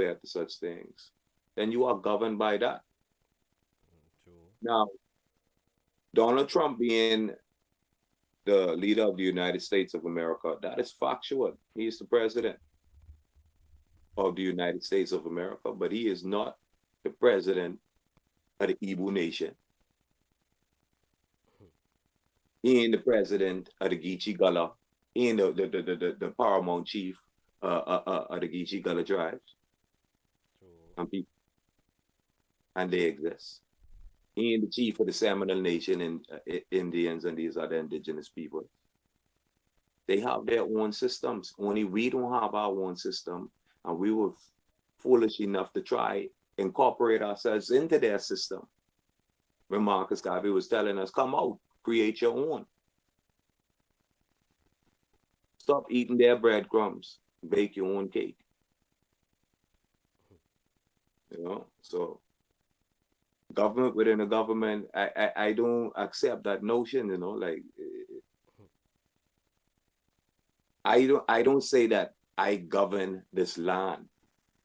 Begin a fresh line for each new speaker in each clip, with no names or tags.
to such things, then you are governed by that.
True.
Now, Donald Trump being the leader of the United States of America, that is factual. He is the president of the United States of America, but he is not the president of the Igbo nation. He ain't the president of the Geechee Gullah. He ain't the paramount chief of the Geechee Gullah tribes
True.
and people, and they exist. He ain't the chief of the Seminole Nation and Indians and these other indigenous people. They have their own systems. Only we don't have our own system, and we were foolish enough to try incorporate ourselves into their system. When Marcus Garvey was telling us, "Come out, create your own. Stop eating their breadcrumbs. Bake your own cake." So government within a government, I don't accept that notion. Like I don't say that I govern this land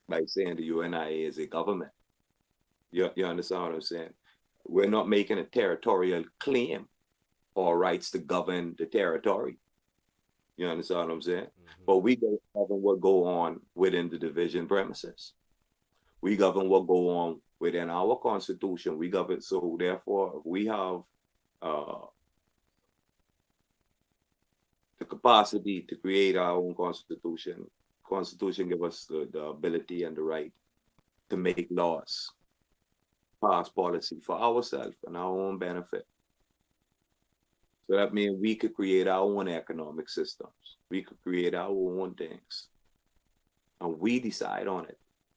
by saying the UNIA is a government. You understand what I'm saying? We're not making a territorial claim or rights to govern the territory. You understand what I'm saying?
Mm-hmm.
But we govern what go on within the division premises. We govern what go on within our constitution. We govern, so therefore we have uh, the capacity to create our own constitution. Constitution give us the ability and the right to make laws, pass policy for ourselves and our own benefit. So that means we could create our own economic systems. We could create our own things. And we decide on it.